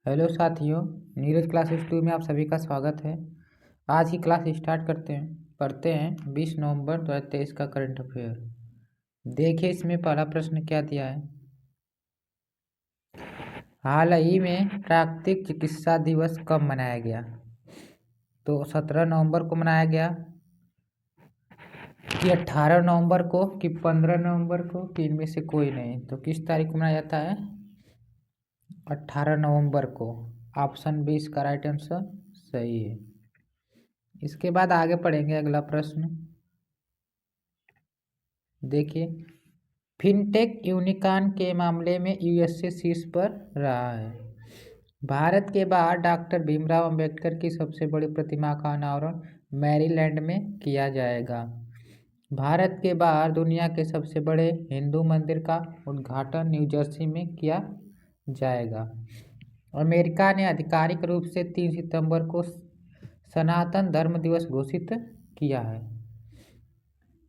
Hello साथियों, Neeraj classes 2 में आप सभी का स्वागत है। आज की क्लास स्टार्ट करते हैं। पढ़ते हैं 20 नवंबर 2023 का करंट अफेयर। देखिए इसमें पहला प्रश्न क्या दिया है। हाल ही में प्राकृतिक चिकित्सा दिवस कब मनाया गया? तो 17 नवंबर को मनाया गया कि 18 नवंबर को कि 15 नवंबर को कि इनमें से कोई नहीं। तो किस तारीख को मनाया जाता है? 18 नवंबर को। ऑप्शन बी इसका राइट आंसर सही है। इसके बाद आगे पढ़ेंगे अगला प्रश्न। देखिए, फिनटेक यूनिकॉर्न के मामले में यूएसए शीर्ष पर रहा है। भारत के बाहर डॉक्टर भीमराव अंबेडकर की सबसे बड़ी प्रतिमा का अनावरण मैरीलैंड में किया जाएगा। भारत के बाहर दुनिया के सबसे बड़े हिंदू मंदिर का उद्घाटन न्यू जर्सी में किया जाएगा। अमेरिका ने आधिकारिक रूप से 3 सितंबर को सनातन धर्म दिवस घोषित किया है।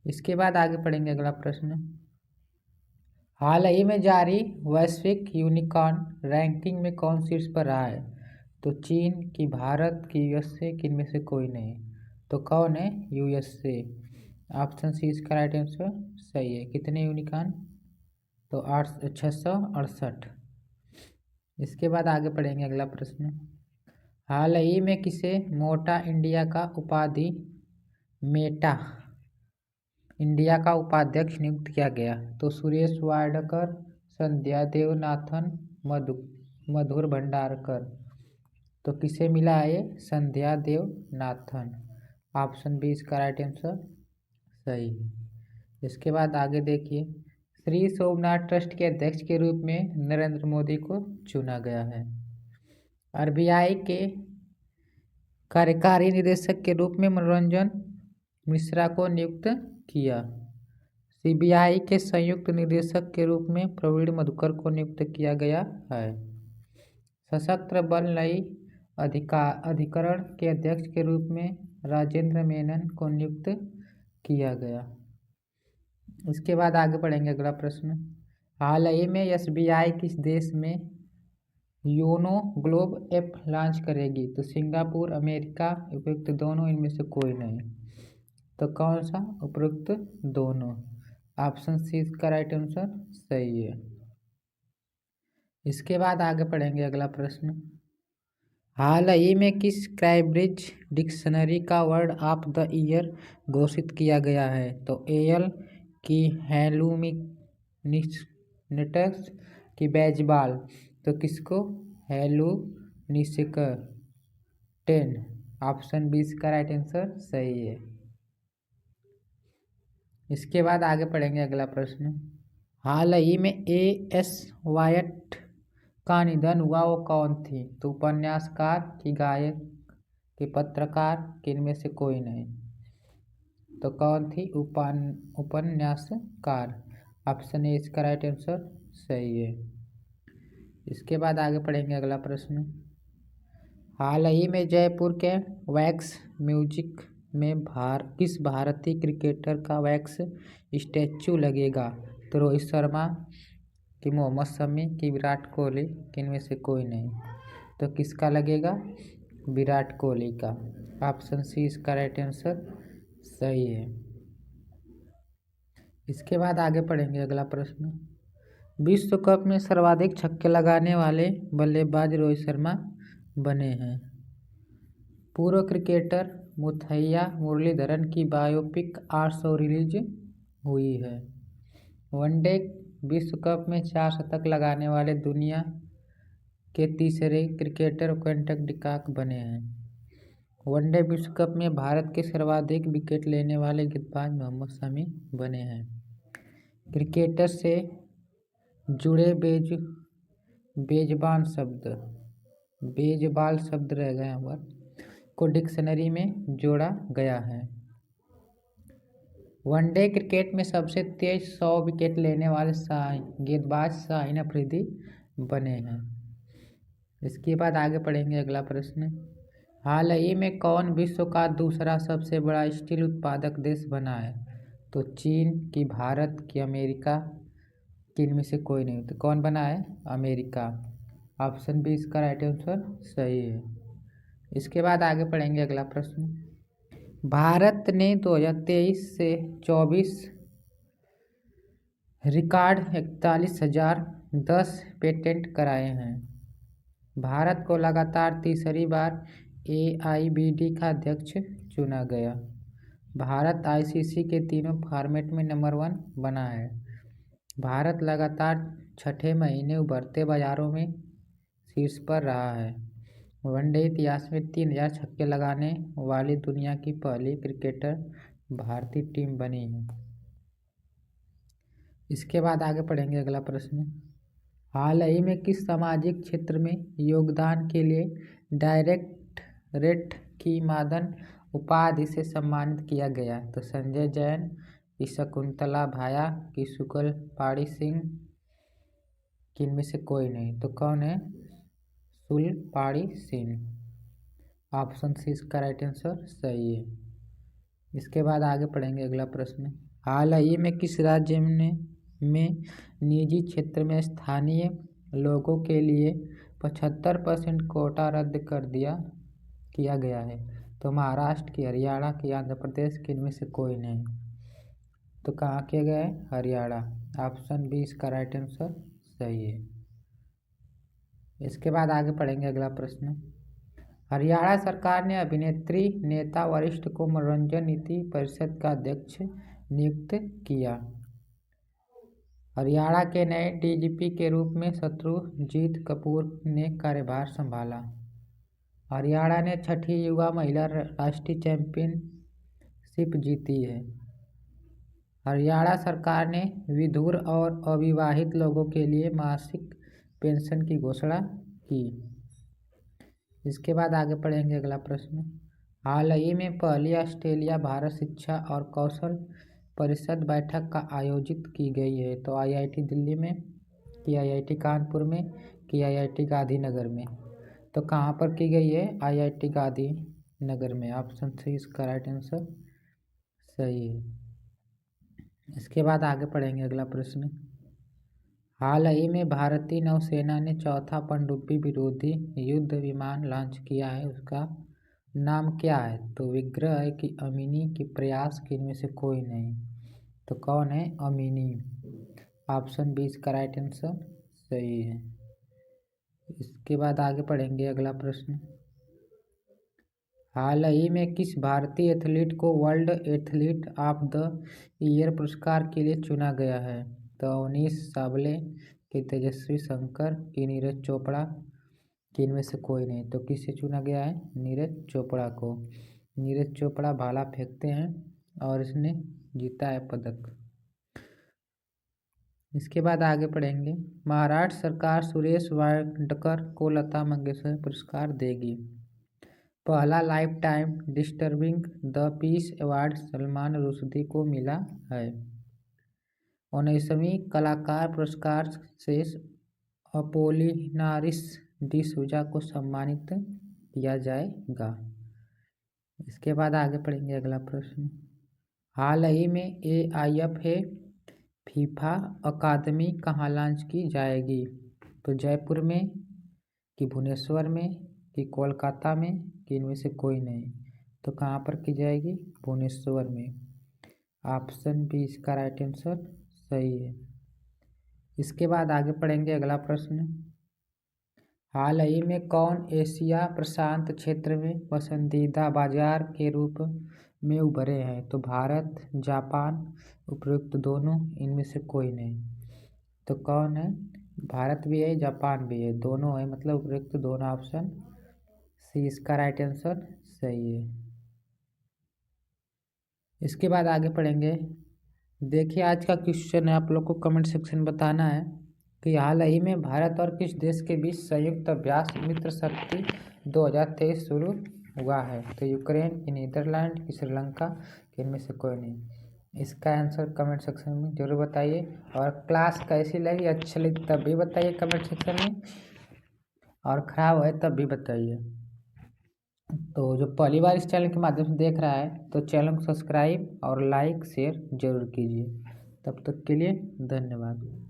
इसके बाद आगे पढ़ेंगे अगला प्रश्न। हाल ही में जारी वैश्विक यूनिकॉर्न रैंकिंग में कौन शीर्ष पर रहा है? तो चीन की, भारत की, यूएसए की, इनमें से कोई नहीं। तो कौन है? यूएसए। ऑप्शन सी इसका राइट आंसर सही है। कितने यूनिकॉर्न? तो 668। इसके बाद आगे पढ़ेंगे अगला प्रश्न। हाल ही में किसे मोटा इंडिया का उपाधि मेटा इंडिया का उपाध्यक्ष नियुक्त किया गया? तो सुरेश वाडकर, संध्या देवनाथन, मधुर भंडारकर। तो किसे मिला है? संध्या देवनाथन। ऑप्शन बी इसका राइट आंसर सही है। इसके बाद आगे देखिए, श्री सोमनाथ ट्रस्ट के अध्यक्ष के रूप में नरेंद्र मोदी को चुना गया है। आरबीआई के कार्यकारी निदेशक के रूप में मनोरंजन मिश्रा को नियुक्त किया। सीबीआई के संयुक्त निदेशक के रूप में प्रवीण मधुकर को नियुक्त किया गया है। सशस्त्र बल नई अधिकरण के अध्यक्ष के रूप में राजेंद्र मेनन को नियुक्त किया गया। इसके बाद आगे बढ़ेंगे अगला प्रश्न। हाल ही में एसबीआई किस देश में योनो ग्लोब ऐप लॉन्च करेगी? तो सिंगापुर, अमेरिका, उपयुक्त दोनों, इनमें से कोई नहीं। तो कौन सा? उपयुक्त दोनों। ऑप्शन सी इसका राइट आंसर सही है। इसके बाद आगे पढ़ेंगे अगला प्रश्न। हाल ही में किस कैम्ब्रिज डिक्शनरी का वर्ड ऑफ द ईयर घोषित किया गया है? तो एयल की, हेलुमिनिस्टस की, बेजबाल। तो किसको? हेलुनिस्कर 10। ऑप्शन बी इसका राइट आंसर सही है। इसके बाद आगे पढ़ेंगे अगला प्रश्न। हाल ही में एएस वायट का निधन हुआ, वो कौन थी? तो उपन्यासकार की, गायक की, पत्रकार की, इनमें से कोई नहीं। तो कौन थी? उपन्यासकार। ऑप्शन ए इसका राइट आंसर सही है। इसके बाद आगे पढ़ेंगे अगला प्रश्न। हाल ही में जयपुर के वैक्स म्यूजिक में किस भारतीय क्रिकेटर का वैक्स स्टैचू लगेगा? तो रोहित शर्मा कि, मोहम्मद शमी कि, विराट कोहली कि, इनमें से कोई नहीं। तो किसका लगेगा? विराट कोहली का। ऑप्शन सी इसका राइट आंसर सही है। इसके बाद आगे पढ़ेंगे अगला प्रश्न। विश्व कप में सर्वाधिक छक्के लगाने वाले बल्लेबाज रोहित शर्मा बने हैं। पूर्व क्रिकेटर मुथैया मुरलीधरन की बायोपिक 800 रिलीज हुई है। वनडे विश्व कप में 4 शतक लगाने वाले दुनिया के तीसरे क्रिकेटर क्विंटन डिकॉक बने हैं। वनडे विश्व कप में भारत के सर्वाधिक विकेट लेने वाले गेंदबाज मोहम्मद शमी बने हैं। क्रिकेटर से जुड़े बेजबान शब्द रह गए यहाँ पर को डिक्शनरी में जोड़ा गया है। वनडे क्रिकेट में सबसे तेज 100 विकेट लेने वाले गेंदबाज शाहीन अफरीदी बने हैं। इसके बाद आगे पढ़ेंगे अगला प्रश्न। हाल ही में कौन विश्व का दूसरा सबसे बड़ा स्टील उत्पादक देश बना है? तो चीन की, भारत की, अमेरिका की, इनमें से कोई नहीं। तो कौन बना है? अमेरिका। ऑप्शन बी इसका राइट आंसर सही है। इसके बाद आगे पढ़ेंगे अगला प्रश्न। भारत ने 2023 से 24 रिकॉर्ड 41,010 पेटेंट कराए हैं। भारत को लगातार तीसरी बार AIBD का अध्यक्ष चुना गया। भारत ICC के तीनों फॉर्मेट में नंबर 1 बना है। भारत लगातार छठे महीने उभरते बाजारों में शीर्ष पर रहा है। वनडे इतिहास में 3000 छक्के लगाने वाली दुनिया की पहली क्रिकेटर भारतीय टीम बनी है। इसके बाद आगे पढ़ेंगे अगला प्रश्न। हाल ही में किस सामाजिक क्षेत्र में योगदान के लिए डायरेक्टरेट की मादन उपाधि से सम्मानित किया गया? तो संजय जैन की शकुंतला भाया की शुक्ल पाड़ी सिंह किनमें से कोई नहीं। तो कौन है? सुलपाड़ी सिंह। ऑप्शन सी इसका राइट आंसर सही है। इसके बाद आगे पढ़ेंगे अगला प्रश्न। हाल ही में किस राज्य में निजी क्षेत्र में स्थानीय लोगों के लिए 75% कोटा रद्द किया गया है? तो महाराष्ट्र की, हरियाणा की, आंध्र प्रदेश की, इनमें से कोई नहीं। तो कहाँ किया गया है? हरियाणा। ऑप्शन बी इसका राइट आंसर सही है। इसके बाद आगे पढ़ेंगे अगला प्रश्न। हरियाणा सरकार ने अभिनेत्री नेता वरिष्ठ को मनोरंजन नीति परिषद का अध्यक्ष नियुक्त किया। हरियाणा के नए DGP के रूप में शत्रुजीत कपूर ने कार्यभार संभाला। हरियाणा ने छठी युवा महिला राष्ट्रीय चैंपियनशिप जीती है। हरियाणा सरकार ने विधुर और अविवाहित लोगों के लिए मासिक पेंशन की घोषणा की। इसके बाद आगे पढ़ेंगे अगला प्रश्न। हाल ही में पहली ऑस्ट्रेलिया भारत शिक्षा और कौशल परिषद बैठक का आयोजित की गई है। तो IIT दिल्ली में, कि IIT कानपुर में, कि IIT गांधीनगर में? तो कहाँ पर की गई है? IIT गांधीनगर में। ऑप्शन सी इसका राइट आंसर सही है। इसके बाद आगे पढ़ेंगे अगला प्रश्न। हाल ही में भारतीय नौसेना ने चौथा पनडुब्बी विरोधी युद्ध विमान लॉन्च किया है। उसका नाम क्या है? तो विग्रह की, अमिनी की, प्रयास की, इनमें से कोई नहीं। तो कौन है? अमिनी। ऑप्शन बी इसका राइट आंसर सही है। इसके बाद आगे पढ़ेंगे अगला प्रश्न। हाल ही में किस भारतीय एथलीट को world athlete of the year पुरस्कार के लिए चुना गया है? तो अवनीश साबले, कि तेजस्वी शंकर, कि नीरज चोपड़ा, कि इनमें से कोई नहीं। तो किसे चुना गया है? नीरज चोपड़ा को। नीरज चोपड़ा भाला फेंकते हैं और इसने जीता है पदक। इसके बाद आगे पढ़ेंगे। महाराष्ट्र सरकार सुरेश वाडकर को लता मंगेशकर पुरस्कार देगी। पहला life time disturbing the peace award Salman Rushdie को मिला है। 19वीं कलाकार पुरस्कार से अपोलिनारिस डिसूजा को सम्मानित किया जाएगा। इसके बाद आगे पढ़ेंगे अगला प्रश्न। हाल ही में AIFA फीफा अकादमी कहाँ लॉन्च की जाएगी? तो जयपुर में, कि भुवनेश्वर में, कि कोलकाता में, कि इनमें से कोई नहीं। तो कहाँ पर की जाएगी? भुवनेश्वर में। ऑप्शन बी इसका राइट आंसर सही है। इसके बाद आगे पढ़ेंगे अगला प्रश्न। हाल ही में कौन एशिया प्रशांत क्षेत्र में पसंदीदा बाजार के रूप में उभरे हैं? तो भारत, जापान, उपरोक्त दोनों, इनमें से कोई नहीं। तो कौन है? भारत भी है, जापान भी है, दोनों है, मतलब उपरोक्त दोनों। ऑप्शन सी इसका राइट आंसर सही है। इसके बाद आगे पढ़ेंगे। देखिए आज का क्वेश्चन है, आप लोग को कमेंट सेक्शन बताना है कि हाल ही में भारत और किस देश के बीच संयुक्त अभ्यास मित्र शक्ति 2023 शुरू हुआ है? तो यूक्रेन, कि नीदरलैंड, कि श्रीलंका, कि इनमें से कोई नहीं। इसका आंसर कमेंट सेक्शन में जरूर बताइए। और क्लास कैसी लगी, अच्छी लगी तब भी बताइए कमेंट सेक्शन में, और ख़राब है तब भी बताइए। तो जो पहली बार इस चैनल के माध्यम से देख रहा है तो चैनल को सब्सक्राइब और लाइक शेयर जरूर कीजिए। तब तक के लिए धन्यवाद।